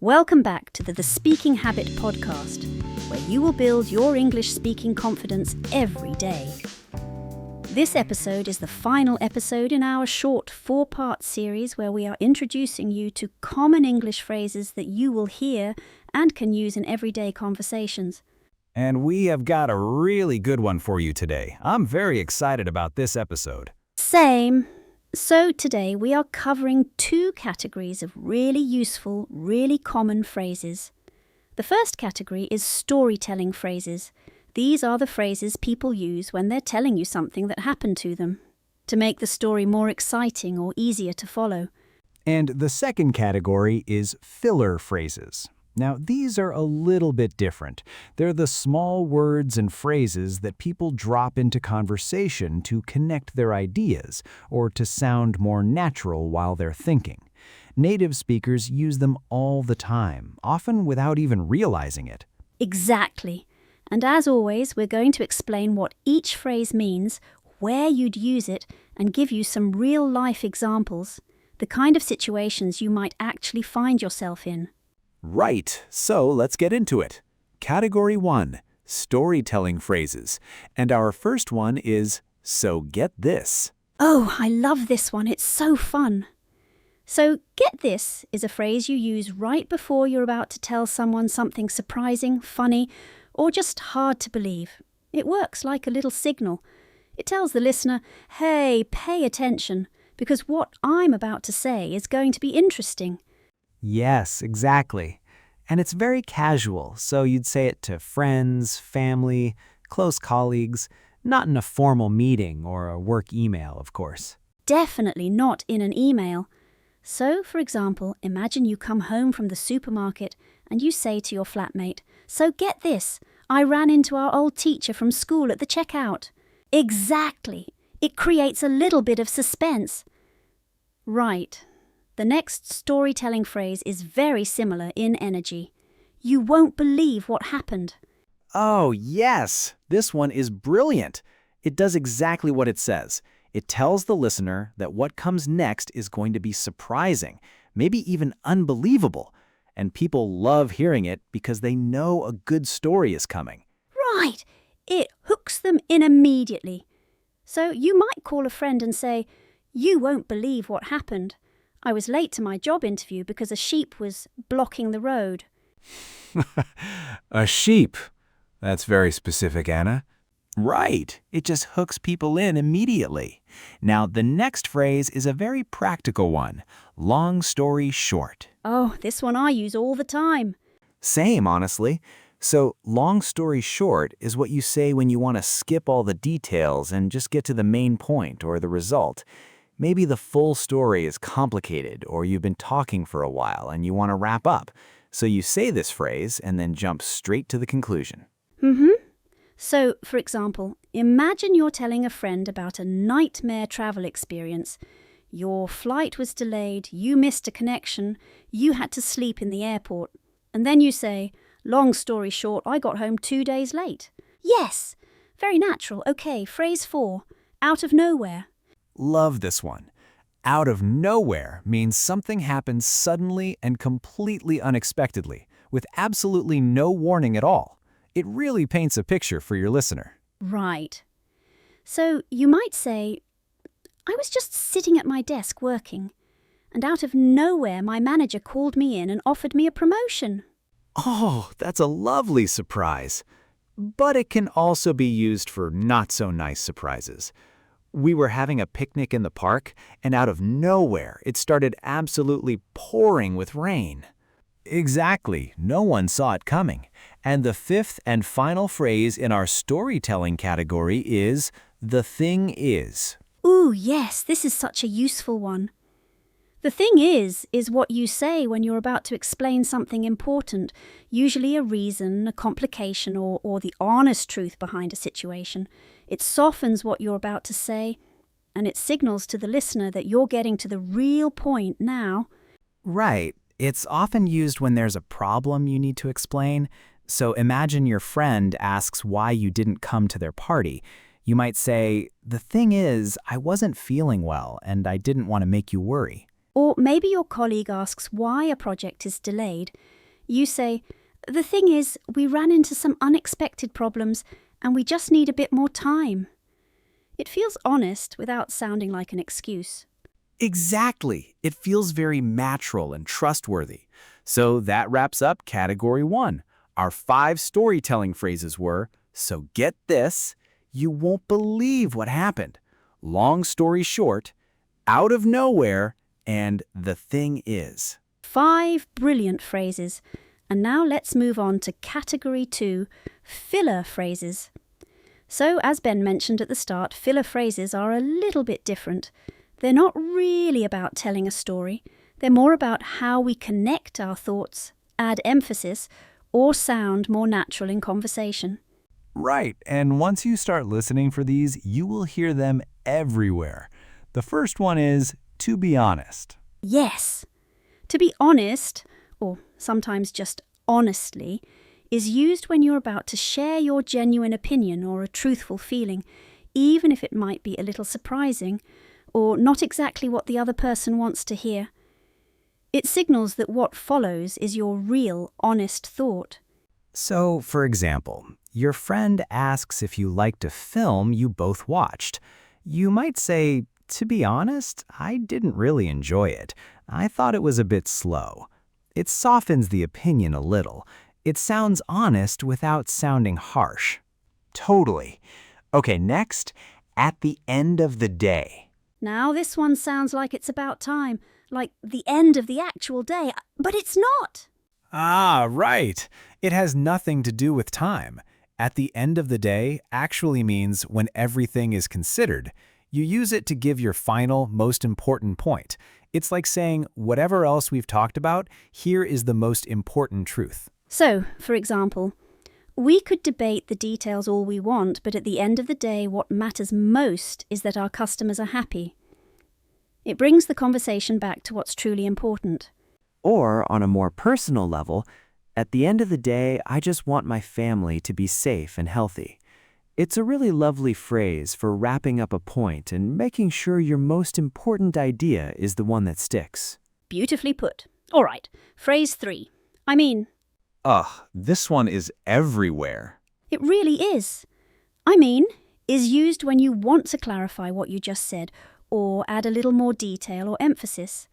Welcome back to the Speaking Habit podcast, where you will build your English speaking confidence every day. This episode is the final episode in our short 4-part series where we are introducing you to common English phrases that you will hear and can use in everyday conversations. And we have got a really good one for you today. I'm very excited about this episode. Same. So today we are covering 2 categories of really useful, really common phrases. The first category is storytelling phrases. These are the phrases people use when they're telling you something that happened to them, to make the story more exciting or easier to follow. And the second category is filler phrases. Now, these are a little bit different. They're the small words and phrases that people drop into conversation to connect their ideas or to sound more natural while they're thinking. Native speakers use them all the time, often without even realizing it. Exactly. And as always, we're going to explain what each phrase means, where you'd use it, and give you some real-life examples, the kind of situations you might actually find yourself in. Right, so let's get into it. Category 1, storytelling phrases. And our first one is, so get this. Oh, I love this one. It's so fun. So, get this is a phrase you use right before you're about to tell someone something surprising, funny, or just hard to believe. It works like a little signal. It tells the listener, hey, pay attention, because what I'm about to say is going to be interesting. Yes, exactly. And it's very casual, so you'd say it to friends, family, close colleagues, not in a formal meeting or a work email, of course. Definitely not in an email. So, for example, imagine you come home from the supermarket and you say to your flatmate, so get this, I ran into our old teacher from school at the checkout. Exactly. It creates a little bit of suspense. Right. The next storytelling phrase is very similar in energy. You won't believe what happened. Oh, yes! This one is brilliant. It does exactly what it says. It tells the listener that what comes next is going to be surprising, maybe even unbelievable. And people love hearing it because they know a good story is coming. Right! It hooks them in immediately. So you might call a friend and say, you won't believe what happened. I was late to my job interview because a sheep was blocking the road. A sheep. That's very specific, Anna. Right. It just hooks people in immediately. Now, the next phrase is a very practical one. Long story short. Oh, this one I use all the time. Same, honestly. So, long story short is what you say when you want to skip all the details and just get to the main point or the result. Maybe the full story is complicated or you've been talking for a while and you want to wrap up. So you say this phrase and then jump straight to the conclusion. So, for example, imagine you're telling a friend about a nightmare travel experience. Your flight was delayed, you missed a connection, you had to sleep in the airport. And then you say, long story short, I got home 2 days late. Yes, very natural. Okay, phrase 4, out of nowhere. Love this one. Out of nowhere means something happens suddenly and completely unexpectedly, with absolutely no warning at all. It really paints a picture for your listener. Right. So you might say, I was just sitting at my desk working, and out of nowhere my manager called me in and offered me a promotion. Oh, that's a lovely surprise. But it can also be used for not-so-nice surprises. We were having a picnic in the park, and out of nowhere, it started absolutely pouring with rain. Exactly. No one saw it coming. And the 5th and final phrase in our storytelling category is, the thing is. Ooh, yes, this is such a useful one. The thing is what you say when you're about to explain something important, usually a reason, a complication, or the honest truth behind a situation. It softens what you're about to say, and it signals to the listener that you're getting to the real point now. Right. It's often used when there's a problem you need to explain. So imagine your friend asks why you didn't come to their party. You might say, the thing is, I wasn't feeling well and I didn't want to make you worry. Or maybe your colleague asks why a project is delayed. You say, "The thing is, we ran into some unexpected problems and we just need a bit more time." It feels honest without sounding like an excuse. Exactly. It feels very natural and trustworthy. So that wraps up Category 1. Our 5 storytelling phrases were, "So get this," "You won't believe what happened," "Long story short," "Out of nowhere," and "The thing is." 5 brilliant phrases. And now let's move on to Category 2, filler phrases. So, as Ben mentioned at the start, filler phrases are a little bit different. They're not really about telling a story. They're more about how we connect our thoughts, add emphasis, or sound more natural in conversation. Right, and once you start listening for these, you will hear them everywhere. The first one is, to be honest. Yes. To be honest, or sometimes just honestly, is used when you're about to share your genuine opinion or a truthful feeling, even if it might be a little surprising or not exactly what the other person wants to hear. It signals that what follows is your real, honest thought. So, for example, your friend asks if you liked a film you both watched. You might say, "To be honest, I didn't really enjoy it. I thought it was a bit slow." It softens the opinion a little. It sounds honest without sounding harsh. Totally. Okay, next, at the end of the day. Now this one sounds like it's about time, like the end of the actual day, but it's not. Ah, right. It has nothing to do with time. At the end of the day actually means when everything is considered. You use it to give your final, most important point. It's like saying, whatever else we've talked about, here is the most important truth. So, for example, we could debate the details all we want, but at the end of the day, what matters most is that our customers are happy. It brings the conversation back to what's truly important. Or, on a more personal level, at the end of the day, I just want my family to be safe and healthy. It's a really lovely phrase for wrapping up a point and making sure your most important idea is the one that sticks. Beautifully put. All right, phrase 3. Ugh, this one is everywhere. It really is. Is used when you want to clarify what you just said or add a little more detail or emphasis.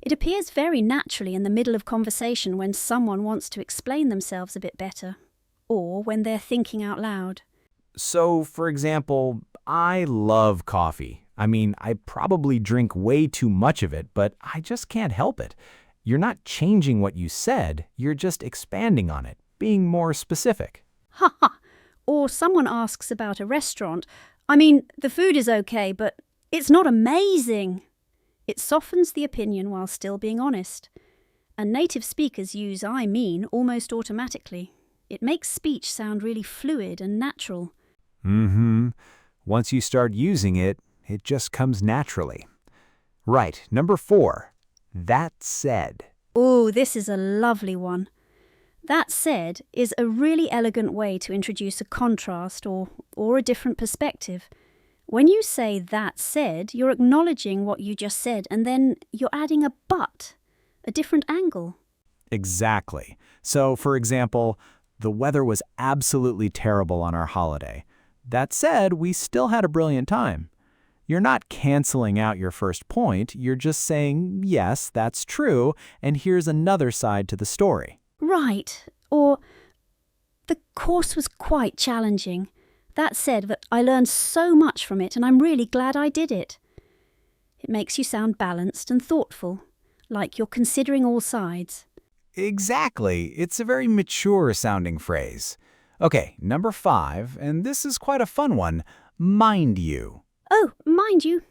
It appears very naturally in the middle of conversation when someone wants to explain themselves a bit better, or when they're thinking out loud. So, for example, I love coffee. I probably drink way too much of it, but I just can't help it. You're not changing what you said, you're just expanding on it, being more specific. Ha ha! Or someone asks about a restaurant. The food is okay, but it's not amazing. It softens the opinion while still being honest. And native speakers use almost automatically. It makes speech sound really fluid and natural. Once you start using it, it just comes naturally. Right, number 4. That said. Oh, this is a lovely one. That said is a really elegant way to introduce a contrast or a different perspective. When you say that said, you're acknowledging what you just said and then you're adding a but, a different angle. Exactly. So, for example, the weather was absolutely terrible on our holiday. That said, we still had a brilliant time. You're not canceling out your first point, you're just saying, yes, that's true, and here's another side to the story. Right. Or, the course was quite challenging. That said, that I learned so much from it and I'm really glad I did it. It makes you sound balanced and thoughtful, like you're considering all sides. Exactly. It's a very mature-sounding phrase. Okay, number 5, and this is quite a fun one, mind you. Oh, mind you,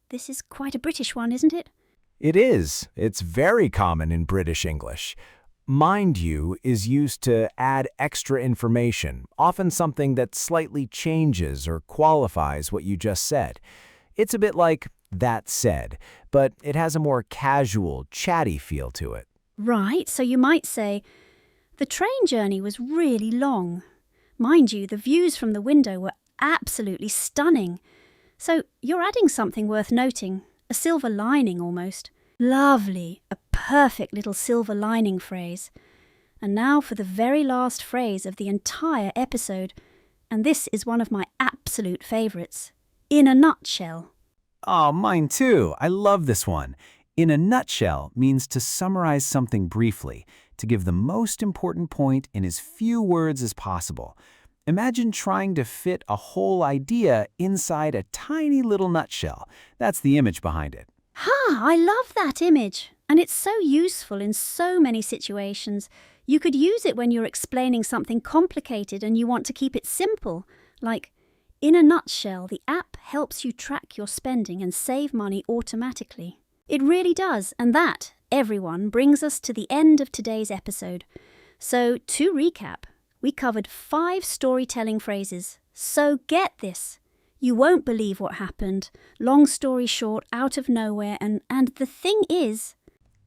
this is quite a British one, isn't it? It is. It's very common in British English. Mind you is used to add extra information, often something that slightly changes or qualifies what you just said. It's a bit like that said, but it has a more casual, chatty feel to it. Right, so you might say, the train journey was really long. Mind you, the views from the window were absolutely stunning. So you're adding something worth noting, a silver lining almost. Lovely, a perfect little silver lining phrase. And now for the very last phrase of the entire episode, and this is one of my absolute favorites. In a nutshell. Oh, mine too. I love this one. In a nutshell means to summarize something briefly, to give the most important point in as few words as possible. Imagine trying to fit a whole idea inside a tiny little nutshell. That's the image behind it. I love that image. And it's so useful in so many situations. You could use it when you're explaining something complicated and you want to keep it simple. Like, in a nutshell, the app helps you track your spending and save money automatically. It really does, and that, everyone, brings us to the end of today's episode. So, to recap, we covered 5 storytelling phrases. So get this. You won't believe what happened. Long story short, out of nowhere, and the thing is...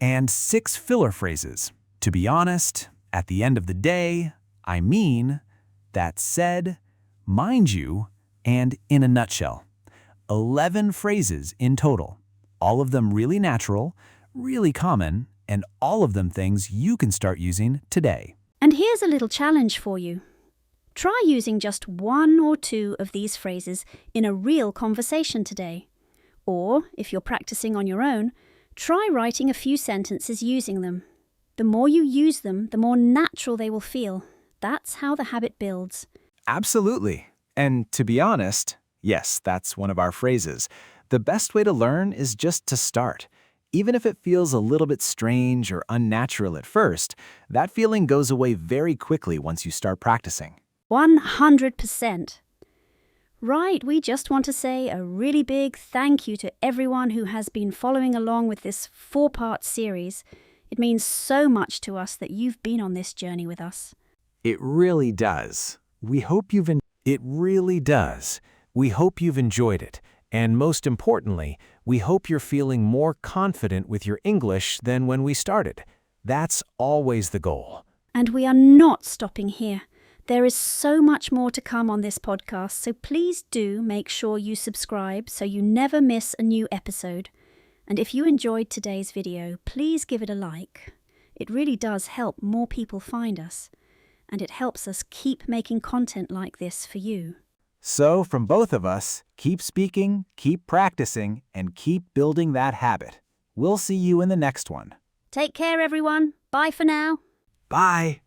And 6 filler phrases. To be honest, at the end of the day, I mean, that said, mind you, and in a nutshell. 11 phrases in total. All of them really natural, really common, and all of them things you can start using today. And here's a little challenge for you. Try using just 1 or 2 of these phrases in a real conversation today. Or, if you're practicing on your own, try writing a few sentences using them. The more you use them, the more natural they will feel. That's how the habit builds. Absolutely. And to be honest, yes, that's one of our phrases. The best way to learn is just to start. Even if it feels a little bit strange or unnatural at first, that feeling goes away very quickly once you start practicing. 100%. Right, we just want to say a really big thank you to everyone who has been following along with this 4-part series. It means so much to us that you've been on this journey with us. It really does. We hope you've enjoyed it. And most importantly, we hope you're feeling more confident with your English than when we started. That's always the goal. And we are not stopping here. There is so much more to come on this podcast, so please do make sure you subscribe so you never miss a new episode. And if you enjoyed today's video, please give it a like. It really does help more people find us, and it helps us keep making content like this for you. So, from both of us, keep speaking, keep practicing, and keep building that habit. We'll see you in the next one. Take care, everyone. Bye for now. Bye.